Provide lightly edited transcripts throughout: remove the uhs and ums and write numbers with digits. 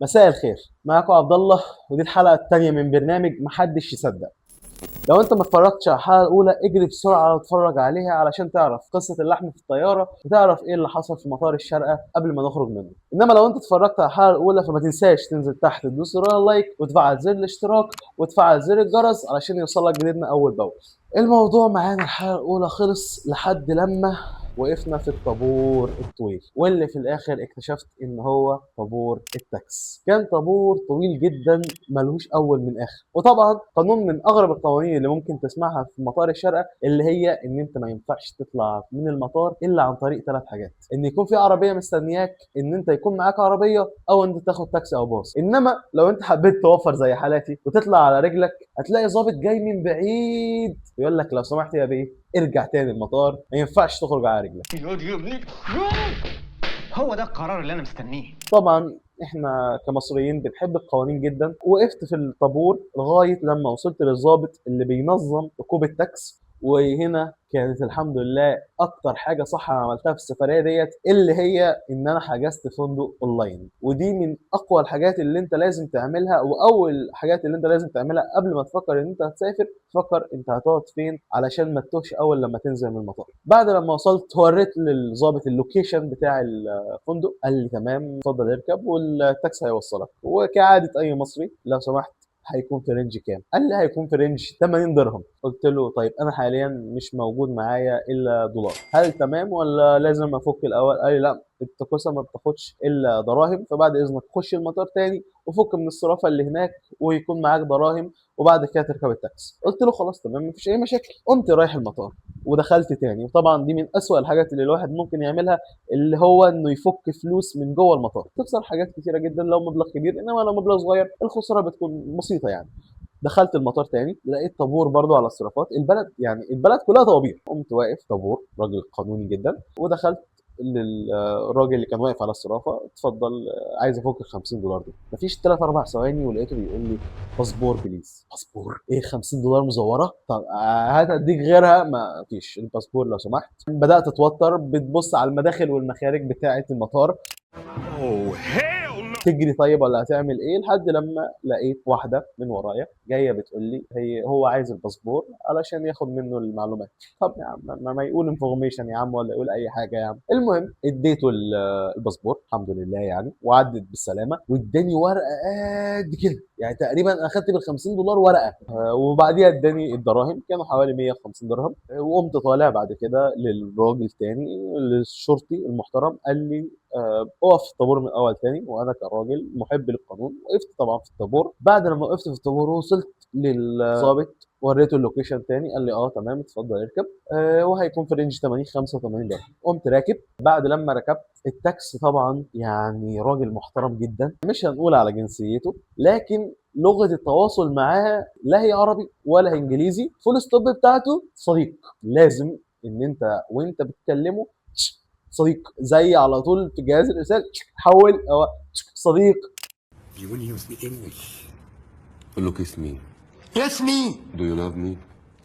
مساء الخير، معاكم عبد الله، ودي الحلقة التانية من برنامج محدش يصدق. لو انت ما اتفرجتش على الحلقة الأولى اجري بسرعة واتفرج عليها علشان تعرف قصة اللحم في الطيارة وتعرف ايه اللي حصل في مطار الشارقة قبل ما نخرج منه. انما لو انت اتفرجت على الحلقة الأولى فما تنساش تنزل تحت تدوس زرار اللايك وتفعل زر الاشتراك وتفعل زر الجرس علشان يوصلك جديدنا أول بأول. الموضوع معانا الحلقة الأولى خلص لحد لما وقفنا في الطابور الطويل، واللي في الاخر اكتشفت ان هو طابور التاكس. كان طابور طويل جدا ملهوش اول من اخر، وطبعا قانون من اغرب القوانين اللي ممكن تسمعها في مطار الشارقه اللي هي ان انت ما ينفعش تطلع من المطار الا عن طريق 3 حاجات: ان يكون في عربيه مستنياك، ان انت يكون معاك عربيه، او ان انت تاخد تاكسي او باص. انما لو انت حبيت توفر زي حالاتي وتطلع على رجلك هتلاقي ظابط جاي من بعيد يقول لك لو سمحت يا بيه ارجع تاني المطار، ما ينفعش تخرج على رجلك. هو ده القرار اللي انا مستنيه. طبعا احنا كمصريين بنحب القوانين جدا، وقفت في الطابور لغايه لما وصلت للضابط اللي بينظم ركوب التاكس. وهنا كانت الحمد لله اكتر حاجه صح انا عملتها في السفريه ديت، اللي هي ان انا حجزت فندق اونلاين. ودي من اقوى الحاجات اللي انت لازم تعملها، واول الحاجات اللي انت لازم تعملها قبل ما تفكر ان انت هتسافر. تفكر انت هتقعد فين علشان ما تتوهش اول لما تنزل من المطار. بعد لما وصلت وريت للظابط اللوكيشن بتاع الفندق، قال لي تمام اتفضل اركب والتاكسي هيوصلك. وكعاده اي مصري لو سمحت هيكون في رينج كام؟ قال لي هيكون في رينج 80 درهم. قلت له طيب انا حاليا مش موجود معايا الا دولار، هل تمام ولا لازم افك الاول؟ قال لي لا، التكوسه ما بتاخدش الا دراهم، فبعد اذنك خش المطار تاني وفك من الصرافه اللي هناك ويكون معاك دراهم وبعد كده تركب التاكسي. قلت له خلاص تمام مفيش اي مشاكل. قمت رايح المطار ودخلت تاني، وطبعا دي من اسوأ الحاجات اللي الواحد ممكن يعملها، اللي هو انه يفك فلوس من جوه المطار. تخسر حاجات كتيره جدا لو مبلغ كبير، انما لو مبلغ صغير الخساره بتكون بسيطه يعني. دخلت المطار تاني لقيت طابور برضو على الصرافات. البلد كلها طوابير. قمت واقف طابور، راجل قانوني جدا، ودخلت للراجل اللي كان واقف على الصرافه. اتفضل، عايز افك ال 50 دولار دي. مفيش 3 4 ثواني ولقيته بيقول لي باسبور بليز. باسبور ايه؟ 50 دولار مزوره؟ طب هات اديك غيرها. ما فيش الباسبور لو سمحت. بدات اتوتر، بتبص على المداخل والمخارج بتاعه المطار، تجري طيب ولا هتعمل ايه؟ لحد لما لقيت واحده من ورايا جايه بتقول لي هو عايز الباسبور علشان ياخد منه المعلومات. طب يا عم ما يقول انفورميشن يا عم ولا يقول اي حاجه يا عم. المهم اديته الباسبور الحمد لله يعني، وعدت بالسلامه، واداني ورقه قد كده يعني تقريبا اخدت بال 50 دولار ورقه. وبعديها اداني الدراهم كانوا حوالي 150 درهم. وقمت طالع بعد كده للراجل تاني، للشرطي المحترم، قال لي اقف في الطابور من الاول تاني. وانا كراجل محب للقانون وقفت طبعا في الطابور. بعد لما وقفت في الطابور وصلت للظابط وريته اللوكيشن تاني، قال لي تمام اتفضل اركب، وهيكون في رينج 80 85 درهم. قمت راكب. بعد لما ركبت التاكسي، طبعا يعني راجل محترم جدا، مش هنقول على جنسيته لكن لغه التواصل معاه لا هي عربي ولا هي انجليزي. فول ستوب بتاعته صديق. لازم ان انت وانت بتكلمه صديق، زي على طول في جهاز الارسال حول أو صديق. You want to use the English? قول له kiss me. Yes, me. Do you love me?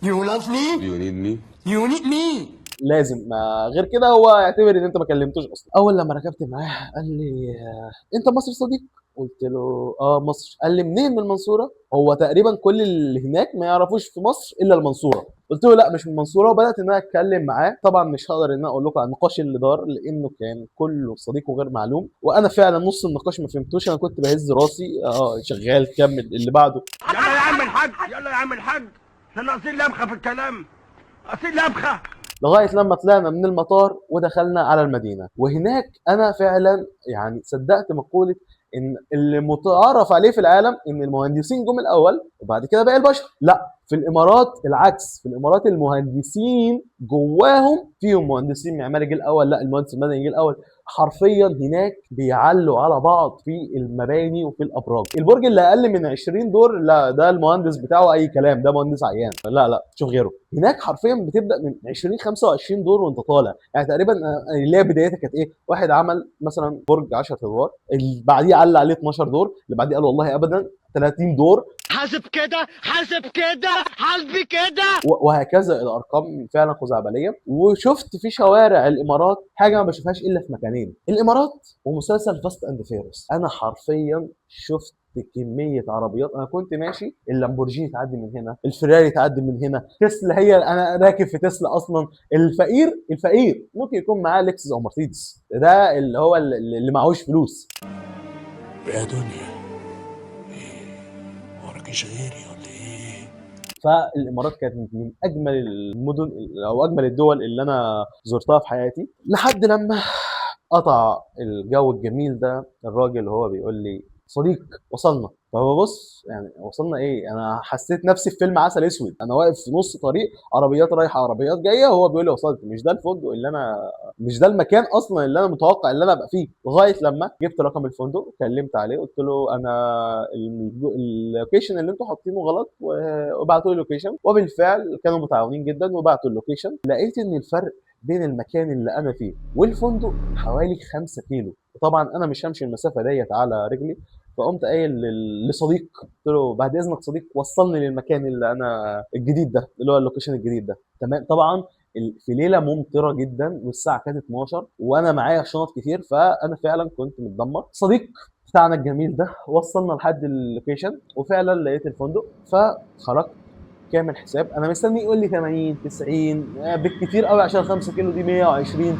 You love Do me? you need me? You need me. لازم، ما غير كده هو يعتبر ان انت ما كلمتوش اصلا. اول لما ركبت معاه قال لي انت مصري صديق؟ قلت له مصر. قال لي منين؟ من المنصوره. هو تقريبا كل اللي هناك ما يعرفوش في مصر الا المنصوره. قلت له لا مش من المنصوره. وبدات ان انا اتكلم معاه. طبعا مش هقدر ان انا اقول لكم عن النقاش اللي دار لانه كان كله صديق وغير معلوم، وانا فعلا نص النقاش ما فهمتوش. انا كنت بهز راسي شغال كمل اللي بعده. يلا يا عم الحاج، يلا يا عم الحاج، احنا ناقصين لبخه في الكلام، ناقصين لبخه. لغايه لما طلعنا من المطار ودخلنا على المدينه. وهناك انا فعلا يعني صدقت مقوله ان اللي متعارف عليه في العالم ان المهندسين جم الاول وبعد كده باقي البشر. لا، في الامارات العكس. في الامارات المهندسين جواهم فيهم مهندسين معماري جه الاول، لا المهندس المدني جه الاول. حرفيا هناك بيعلوا على بعض في المباني وفي الابراج. البرج اللي اقل من 20 دور لا ده المهندس بتاعه اي كلام، ده مهندس عيان. لا لا شوف غيره. هناك حرفيا بتبدا من 20 25 دور وانت طالع. يعني تقريبا اللي هي بدايتها كانت ايه؟ واحد عمل مثلا برج 10 ادوار، اللي بعديه علق عليه 12 دور، اللي بعديه قال والله ابدا 30 دور. حاسب كده حاسب كده حاسبي كده. وهكذا الارقام فعلا خزعبليه. وشفت في شوارع الامارات حاجه ما بشوفهاش الا في مكانين، الامارات ومسلسل فاست اند فيروس. انا حرفيا شفت كميه عربيات، انا كنت ماشي اللامبورجيني تعدي من هنا، الفيراري تعدي من هنا، تسلا، هي انا راكب في تسلا اصلا. الفقير ممكن يكون معاه لكسس او مرسيدس، ده اللي هو اللي معهوش فلوس. يا دنيا، وراكيش غيري ولا ايه؟ فالامارات كانت من اجمل المدن او اجمل الدول اللي انا زرتها في حياتي، لحد لما قطع الجو الجميل ده الراجل اللي هو بيقول لي صديق وصلنا. فببص يعني وصلنا ايه؟ انا حسيت نفسي في فيلم عسل اسود، انا واقف في نص طريق، عربيات رايحه عربيات جايه، وهو بيقول لي وصلت. مش ده الفندق اللي انا، مش ده المكان اصلا اللي انا متوقع اللي انا ابقى فيه. لغايه لما جبت رقم الفندق، كلمت عليه، قلت له انا اللوكيشن اللي انتوا حاطينه غلط، وبعتوا لي اللوكيشن. وبالفعل كانوا متعاونين جدا وبعتوا اللوكيشن. لقيت ان الفرق بين المكان اللي انا فيه والفندق حوالي 5 كيلو. وطبعا انا مش همشي المسافه ديت على رجلي، فقمت قايل لصديق، قلت له بعد اذنك صديق وصلني للمكان اللي انا الجديد ده، اللي هو اللوكيشن الجديد ده. تمام. طبعا في ليله ممطره جدا والساعه كانت 12 وانا معايا شنط كتير، فانا فعلا كنت متدمر. صديق بتاعنا الجميل ده وصلنا لحد اللوكيشن وفعلا لقيت الفندق. فخرجت كامل حساب، انا مستني يقول لي 80 90 بالكتير قوي عشان 5 كيلو دي 120،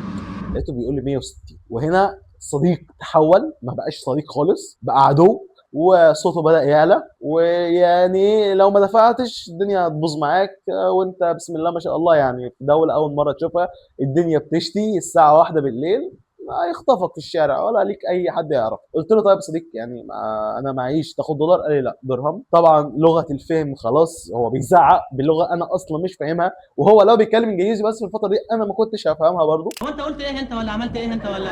لقيته بيقول لي 160. وهنا صديق تحول، ما بقاش صديق خالص، بقى عدو. وصوته بدأ يعلى، ويعني لو ما دفعتش الدنيا هتبوظ معاك، وانت بسم الله ما شاء الله يعني في دولة أول مرة تشوفها، الدنيا بتشتي الساعة 1 بالليل، هيخطفك في الشارع ولا ليك اي حد يعرف. قلت له طيب يا صديق يعني انا معيش، تاخد دولار؟ قال لي لا درهم. طبعا لغه الفهم خلاص، هو بيزعق بلغه انا اصلا مش فاهمها، وهو لو بيتكلم انجليزي بس في الفتره دي انا ما كنتش هفهمها برضه. هو انت قلت ايه انت ولا عملت ايه انت ولا؟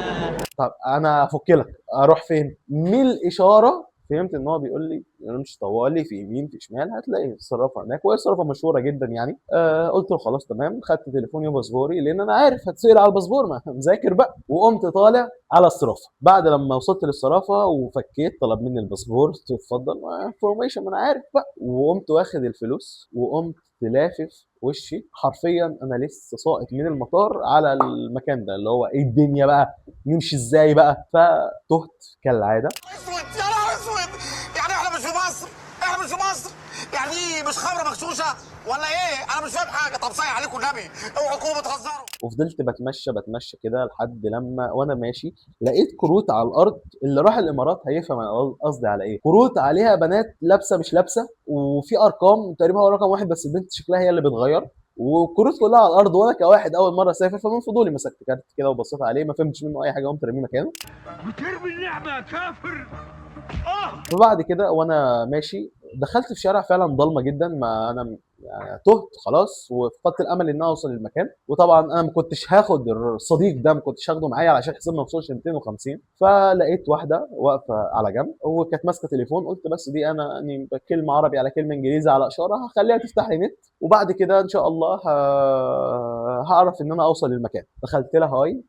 طب انا افك لك، اروح فين؟ من الاشاره فهمت ان هو بيقول لي امشي طوالي في يمين في شمال هتلاقي الصرافه هناك، وهي الصرافه مشهوره جدا يعني. قلت له خلاص تمام. خدت تليفوني وباسبوري لان انا عارف هتسال على الباسبور، ما مذاكر بقى. وقمت طالع على الصرافه. بعد لما وصلت للصرافه وفكيت، طلب مني الباسبور، اتفضل انفورميشن، ما انا عارف بقى. وقمت واخد الفلوس وقمت لافف وشي. حرفيا انا لسه ساقط من المطار على المكان ده، اللي هو ايه الدنيا بقى، نمشي ازاي بقى. فتهت كالعاده. اسود يا نهار اسود، يعني احنا مش في مصر؟ احنا مش في مصر؟ يعني دي مش خمره مغشوشه ولا ايه؟ انا مش فاهم حاجه. طب صحيح عليكم النبي، اوعوا تكونوا بتهزروا. وفضلت بتمشى كده لحد لما وانا ماشي لقيت كروت على الارض. اللي راح الامارات هيفهم انا قصدي على ايه. كروت عليها بنات لابسه مش لابسه، وفي ارقام تقريبا هو رقم واحد بس البنت شكلها هي اللي بتغير، والكروت كلها على الارض. وانا كواحد اول مره اسافر فمن فضولي مسكت كارت كده وبصيت عليه، ما فهمتش منه اي حاجه، قمت رميه مكانه. بترمي اللعبه يا كافر. فبعد كده وانا ماشي دخلت في شارع فعلا ضلمه جدا، ما انا يعني تهت خلاص وفقدت الامل ان انا اوصل للمكان. وطبعا انا ما كنتش هاخد الصديق ده، ما كنتش هاخده معايا علشان حساب ما يوصلش 250. فلقيت واحده واقفه على جنب وكانت ماسكه تليفون، قلت بس دي انا يعني كلمه عربي على كلمه انجليزي على اشاره هخليها تفتح لي نت، وبعد كده ان شاء الله هعرف ان انا اوصل للمكان. دخلت لها هاي،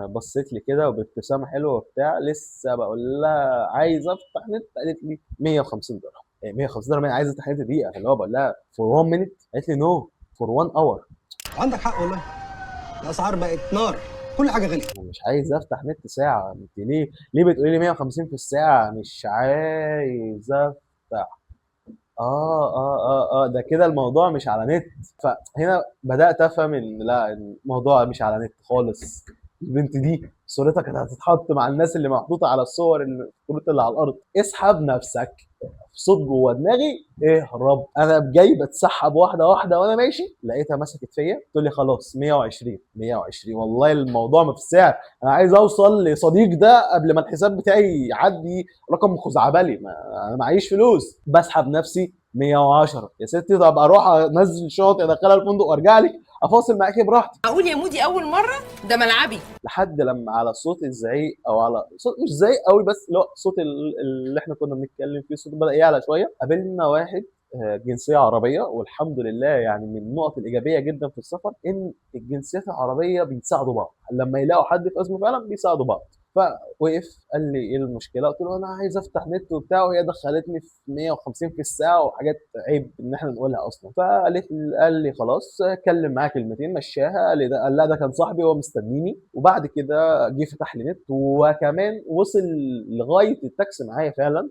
بصيت لي كده وبابتسامه حلوه وبتاع، لسه بقول لها عايز افتح نت، قالت لي 150 درهم. 150 درهم يعني عايز افتح نت دقيقه، اللي هو بقول لها فور 1 مينيت، قالت لي نو فور 1 اور. عندك حق والله، الاسعار بقت نار، كل حاجه غليت. انا مش عايز افتح نت ساعه، انت ليه بتقولي لي 150 في الساعه؟ مش عايز افتح. ده كده الموضوع مش على نت. فهنا بدات افهم ان لا، الموضوع مش على نت خالص. البنت دي صورتها كانت هتتحط مع الناس اللي محطوطه على الصور الكروت اللي على الارض. اسحب نفسك. صوت جوه دماغي اهرب. انا جاي بتسحب واحده واحده وانا ماشي، لقيتها مسكت فيا تقول لي خلاص 120 120. والله الموضوع ما في السعر، انا عايز اوصل لصديق ده قبل ما الحساب بتاعي يعدي رقم خزعبلي، انا معيش فلوس. بسحب نفسي 110. يا ستي طب اروح انزل شاطئ ادخلها الفندق وارجع لك افاصل معاكي براحتي. اقول يا مودي اول مره ده ملعبي. لحد لما على صوت الزعيق، او على صوت مش زعيق قوي بس اللي هو صوت اللي احنا كنا بنتكلم فيه، صوته بدا يعلى شويه. قابلنا واحد جنسيه عربيه، والحمد لله يعني من النقط الايجابيه جدا في السفر ان الجنسيات العربيه بيساعدوا بعض، لما يلاقوا حد في ازمه فعلا بيساعدوا بعض. فوقف قال لي ايه المشكله؟ قلت له انا عايز افتح نت وبتاع، وهي دخلتني في 150 في الساعه وحاجات عيب ان احنا نقولها اصلا. قال لي خلاص كلم معاه كلمتين مشاها. قال لي ده، قال لا ده كان صاحبي هو مستنيني. وبعد كده جه فتح لي نت، وكمان وصل لغايه التاكسي معايا فعلا.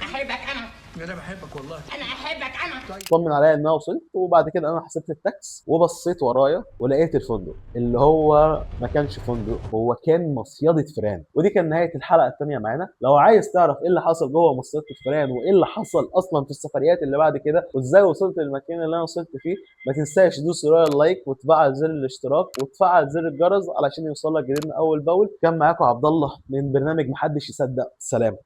احبك انا بحبك والله. انا احبك انا. طمن عليا ان انا وصلت. وبعد كده انا حسبت التاكس وبصيت ورايا ولقيت الفندق، اللي هو ما كانش فندق، هو كان مصيدة فيران. ودي كان نهايه الحلقه الثانيه معانا. لو عايز تعرف ايه اللي حصل جوه مصيدة الفيران وايه اللي حصل اصلا في السفريات اللي بعد كده وازاي وصلت للمكان اللي انا وصلت فيه، ما تنساش تدوس زرار اللايك وتفعل زر الاشتراك وتفعل زر الجرس علشان يوصلك جديدنا اول باول. كان معاكم عبد الله من برنامج محدش يصدق. سلام.